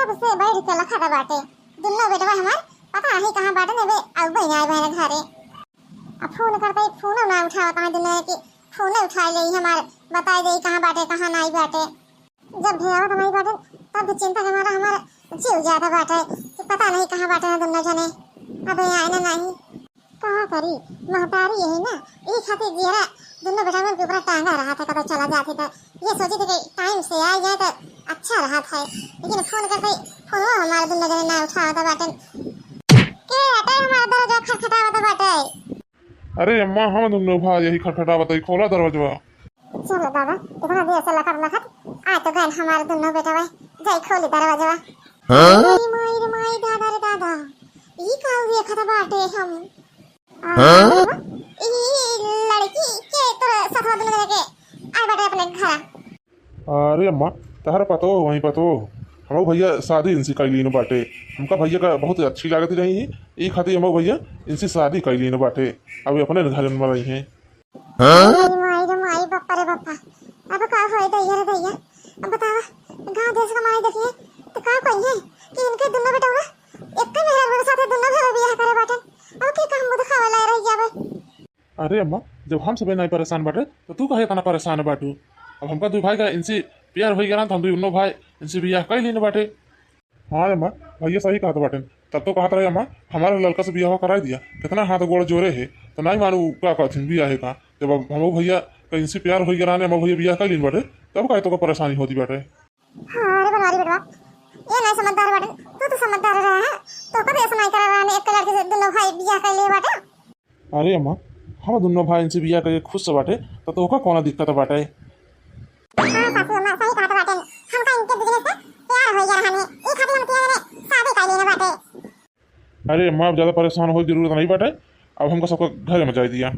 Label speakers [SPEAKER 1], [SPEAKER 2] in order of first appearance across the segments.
[SPEAKER 1] कब से बैठ के लखा था बाटे दुन्नो बेटवा हमार पता नहीं कहां बाटे ने बे अब बहन आए बहन घरे अब फोन करते फोन ना उठावता है दुनिया की फोन उठा ले हमार बता दे कहां बाटे कहां नहीं बाटे जब भेवा नहीं बाटे तब चिंता के मारा हमारा जीव जाता बाटे कि पता नहीं कहां बाटे ना दुन्नो जने अब आए ना नहीं कहा करी महतारी यही ना ये खातिर जीरा दुन्नो बेटा के ऊपर टांगा रहा था कब चला जाते था ये सोचे थे कि टाइम से आ जाए तो अच्छा रहा था लेकिन फोन करते फोन हमारे दुन्नो जने ना उठावता बाटे के हटे हमारा दरवाजा खटखटावता बाटे।
[SPEAKER 2] अरे अम्मा हम दोनों भाई यही खटखटा बताई खोला दरवाजा।
[SPEAKER 1] चलो दादा इतना देर से लखत लखत आ तो गए हमारे दोनों बेटा भाई जाई खोली दरवाजा। माई माई रे माई दादा रे दादा ई काऊ देखत बाटे हम ई लड़की के तोरा सतवा दिन लेके आ बाटे अपने घर।
[SPEAKER 2] अरे अम्मा तहर पतो वहीं पतो हम भैया शादी इनसे कैलीन बाटे हमका भैया का बहुत अच्छी लागत रही है ये खातिर हम भैया इनसे शादी कैलीन बाटे अभी अपने घर में रही हैं।
[SPEAKER 1] माई रे माई बापा रे बापा अब का होई दैया रे दैया अब बतावा गांव देश का माई देखिए तो का कोई है कि इनके दोनों बेटा ना एक ही मेहर के साथ दोनों घर बियाह करे बाटे अब के काम मुद खावला रह जावे।
[SPEAKER 2] अरे अम्मा जब हम सब नहीं परेशान बाटे तो तू कहे इतना परेशान बाटू अब हमका दो भाई का इनसे प्यार हो गया ना तो हम दोनों भाई इनसे बियाह कैलीन बाटे। हाँ अम्मा भैया सही कहा बाटे तब तो कहता रहे अम्मा हमारे लड़का से बियाह करा दिया कितना हाथ गोड़ जोरे है तो नहीं मानू क्या कहते बियाह का जब हम भैया कहीं से प्यार हो गया हम भैया बियाह कैलीन बाटे तब कहे तो परेशानी होती बाटे।
[SPEAKER 1] हां अरे बनवारी बेटवा ये नहीं समझदार बाटे तू समझदार रहा है तो कभी ऐसा नहीं करा रहा एक लड़के से दोनों भाई बियाह कर लिए बाटे।
[SPEAKER 2] अरे अम्मा हम दोनों भाई इनसे बियाह करके खुश बाटे तो ओका कौन दिक्कत बाटे।
[SPEAKER 1] हां सासू अम्मा सही कहा बाटे हमका इनके बिजनेस से प्यार हो गया हमें ई खातिर हम तीनों ने शादी कर लिए बाटे।
[SPEAKER 2] अरे अम्मा अब ज्यादा परेशान हो जरूरत नहीं बाटे अब हमको सबको घर में जाए दिया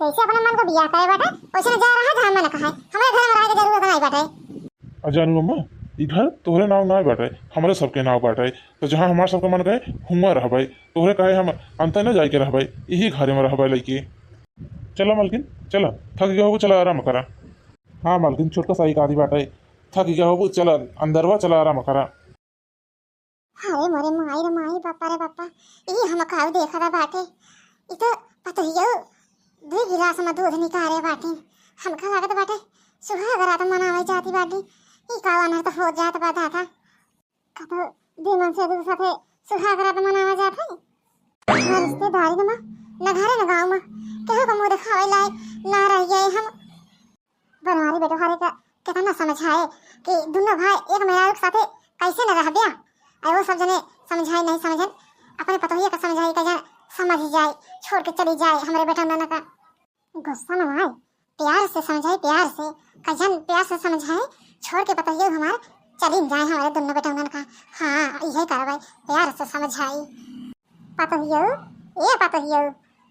[SPEAKER 1] कैसे अपने मन को बियाह करे बाटे वैसे जा रहा है जहां मैंने कहा हमारे घर में रह के जरूरत नहीं बाटे।
[SPEAKER 2] अजानू अम्मा ई घर तोहरे नाव ना बाटे हमारे सबके नाव बाटे तो जहाँ हमारे सबके मन गए हुआ रहबै तोहरे कहे हम अंत न जाके रहबै यही घर में रहबै लैके। चला मालकिन चला थक गया हो चला आराम करा। हाँ मालकिन छोटका सही का आदि बाटे थक गया हो चला अंदरवा चला आराम करा।
[SPEAKER 1] अरे मोरे माई रे माई बापा रे बापा ये हम काव देखा था बाटे ई तो पता ही है 2 गिलास में दूध निकाले बाटे हमका लागत बाटे सुबह अगर आता मनावे जाती बाटे ई कावा न तो हो जात बाधा था कतो दीमन से दूध साथे सुबह अगर आता मनावे जात है ना रिश्तेदारी न घरे न गांव में केहू को मुंह दिखावे लाए ना रह गए हम बनवारी बेटो हरे का कितना समझाए कि दोनों भाई एक मेरा एक साथे कैसे न रह गया वो सब जने समझाई नहीं समझन अपने पतोहिया का समझाई का जन समझ जाए छोड़ के चली जाए हमारे बेटा नाना का गुस्सा न आए प्यार से समझाई प्यार से कजन प्यार से समझाए छोड़ के पतोहिया हमारे चली जाए हमारे दोनों बेटा नाना का। हाँ यही करवाई प्यार से समझाई पतोहिया ये पतोहिया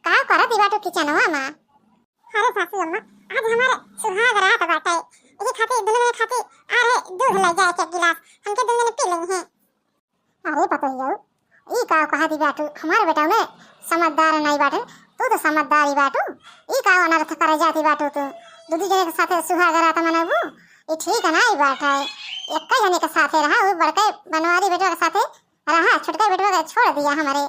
[SPEAKER 1] का करत ई बाटो किचनवा मां। अरे सासू अम्मा आज हमारे सुहाग रात बाटे ये खाती दुल्हन खाती आ रहे दूध ले जाए के गिलास हमके दुल्हन पी लेंगे। अरे पता ही जाओ ई का कहा दी बाटू हमारे बेटा ने समझदार नहीं बाटे तू तो समझदारी बाटू ई का अनर्थ करे जाती बाटू तू दूधी जने के साथ सुहाग रात मनाबू ये ठीक है ना ई बात है एक ही जने के साथ रहा वो बड़के बनवारी बेटा के साथ रहा छोटका बेटा को छोड़ दिया हमारे।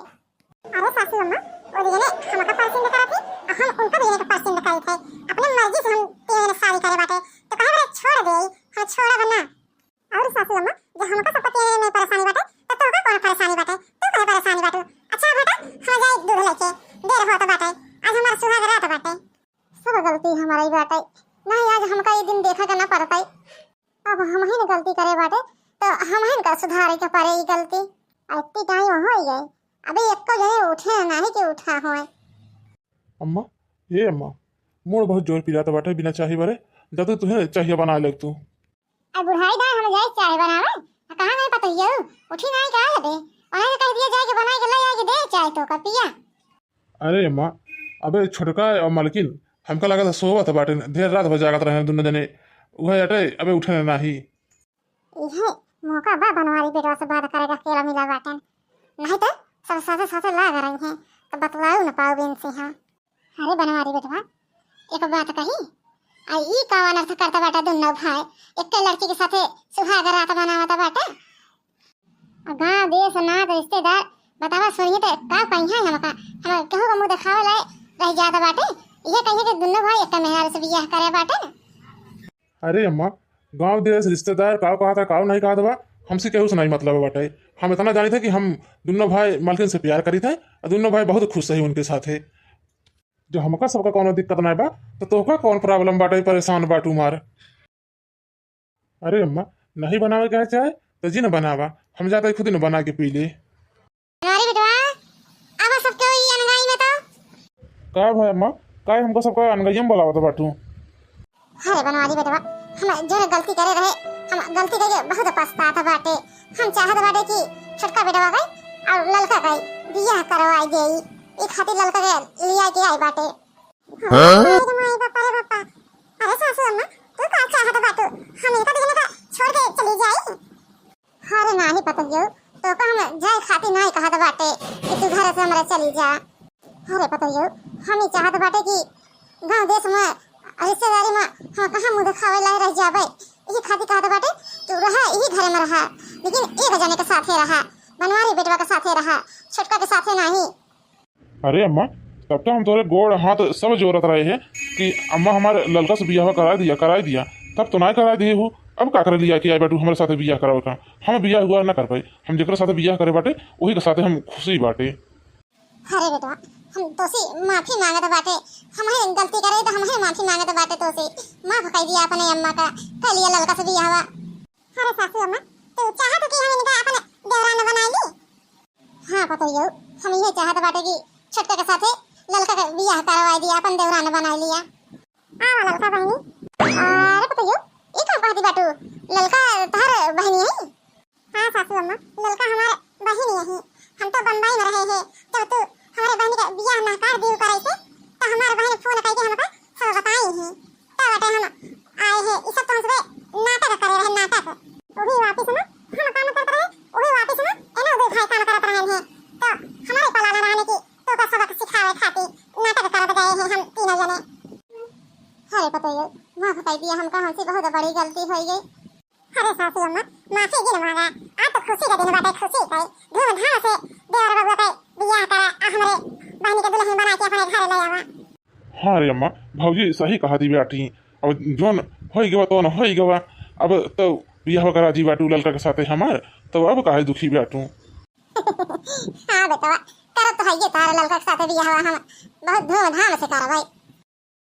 [SPEAKER 1] अरे सासू अम्मा और ये ने हमका पसंद कराती हम उनका भी ने पसंद कराई थे अपने मर्जी से हम तीनों ने शादी करे बाटे तो कहे बारे छोड़ दे हम छोड़ा बना। और सासू अम्मा जो हमका सब पति में परेशानी बाटे तो का कौन परेशानी बाटे तू कहे परेशानी बाटू अच्छा बेटा हम जाए दूध लेके देर हो तो बाटे आज हमारा सुहाग रात बाटे सब गलती हमारी बाटे नहीं आज हमका ये दिन देखा करना पड़ता अब हम ही ने गलती करे बाटे तो हम ही का सुधारे के पारे ये गलती इतनी टाइम हो ही गए अबे एक को जने उठे नहीं के उठा होए।
[SPEAKER 2] अम्मा ये अम्मा मोड़ बहुत जोर पी रहा बाटे बिना चाहे बारे जब तक तुझे चाहिए बना ले तू
[SPEAKER 1] अब बुढ़ाई दा हम जाए चाय बनावे कहां नहीं पता ये उठी नहीं का है दे उन्हें कह दिया जाए कि बना के ले आके दे चाय तो का पिया।
[SPEAKER 2] अरे अम्मा अबे छोटका और मालकिन हमका लगा था सोवत बाटे देर रात हो जागत रहे दोनों जने वह हटे अबे उठे नहीं
[SPEAKER 1] ये मौका बा बनवारी बेटा से बात करेगा केला मिला बाटन नहीं तो सब साथे साथे लाग रही हैं तो बतलाऊ न पाओ बिन से। हाँ अरे बनवारी बेटवा एक बात कही आई ई का अनर्थ करता बाटा दोनों भाई एक लड़की के साथे सुहाग रात मनावता बाटा गाँव देश नात रिश्तेदार बतावा सुनिए तो का कहीं है हमका हम केहू का मुंह दिखावे लाए रह जाता बाटे ये कहिए कि दोनों भाई एक मेहरारू से बियाह करे बाटे ना।
[SPEAKER 2] अरे अम्मा गांव देश रिश्तेदार काव कहा था काव नहीं कहा था हमसे केहू से नहीं मतलब बाटे। हम इतना जानी थे कि हम दोनों भाई मालकिन से प्यार करी थे और दोनों भाई बहुत खुश रही उनके साथ है। जो हमका सबका कोनो दिक्कत नहीं बा तो तोहका कौन प्रॉब्लम बाटे परेशान बाटू मार। अरे अम्मा नहीं बनावे क्या चाहे तो जी न बनावा हम जाते खुद ही न बना के पी ले।
[SPEAKER 1] अरे बेटवा अब सब क्यों ये अनगाई में तो
[SPEAKER 2] का भाई अम्मा का हमको सबका अनगयम बोलावा तो बाटू।
[SPEAKER 1] अरे बनवारी बेटवा हम जो गलती करे रहे हम गलती करके बहुत पछताता बाटे। हम चाहत बाटे कि छोटका बेटवा गई और लड़का गई बियाह करवाई देई ई खातिर लड़का के लिया के आई बाटे। अरे माई बापा रे बापा अरे सासू अम्मा तू का चाहत बाटू हम एक दिन का छोड़ के चली जाई। अरे नाही पता जो तो का हम जाए खातिर नहीं कहत बाटे कि तू घर से हमरा चली जा। अरे पता जो हम ही चाहत बाटे कि गांव देश में रिश्तेदारी में हम कहाँ मुँह दिखावे ला रह जाबे ये खातिर कहत बाटे तू रहा यही घर में रहा लेकिन एक जने के साथे रहा बनवारी बेटवा के साथे रहा छोटका के साथे नहीं।
[SPEAKER 2] अरे अम्मा तब तो हम तोरे गोड़ हाथ सब जोरत रहे हैं कि अम्मा हमारे लड़का से बियाह करा दिया तब तो ना करा दिए हो। अब का कर लिया कि आई बाटू हमारे साथ बियाह करावे का हम बियाह हुआ ना कर पाई हम जेकरा साथ बियाह करे बाटे वही के साथ हम खुशी बाटे।
[SPEAKER 1] अरे बेटवा हम तोसे माफी मांगत बाटे हमारे गलती करे तो हमारे माफी मांगत बाटे तोसे माफ कर दिया अपने अम्मा का कर लिया लड़का से बियाह हुआ। अरे सासू अम्मा तू चाहत कि हम इनका अपने देवरान बना ली। हाँ पता ही हम ये चाहत बाटे कि छोटका के साथे लड़का का बियाह करवा दिया अपन देवरान बना लिया। आ लड़का बहनी अरे पता ही ये का कहती बाटू लड़का तार बहनी है। हाँ सासू अम्मा लड़का हमारे बहनी है हम तो बंबई में रहे हैं तो तू हमारे बहन का बियाह ना कर दियो करे से तो हमारे बहन फोन करके हमका सब बताई है तो बटे हम आए हैं इस सब तो हमसे नाटक करे रहे नाटक वो भी वापस ना हम काम करते रहे वो भी वापस ना एना दो भाई काम करते रहे हैं तो हमारे पलाना रहने की तो का सबक सिखावे खातिर नाटक करते गए हैं हम तीनों जने। अरे पता ही माफ कर दिया हमका हमसे बहुत बड़ी गलती हो गई। अरे सासू अम्मा माफी गिर मांगा आज तो खुशी का दिन बाटे खुशी कई धूमधाम से देवर बबुआ का बियाह करा हमारे बहनी के दुल्हन बना के अपने घर ले आवा।
[SPEAKER 2] हाँ रे अम्मा भाजी सही कहा थी बेटी अब जोन हो गवा तो न हो गवा अब तो बियाह करा दी बाटू लड़का के साथ हमार तो अब काहे दुखी बाटू।
[SPEAKER 1] हाँ बेटा करो तो है ये तारा लड़का के साथ बियाह हम बहुत धूमधाम से करवाई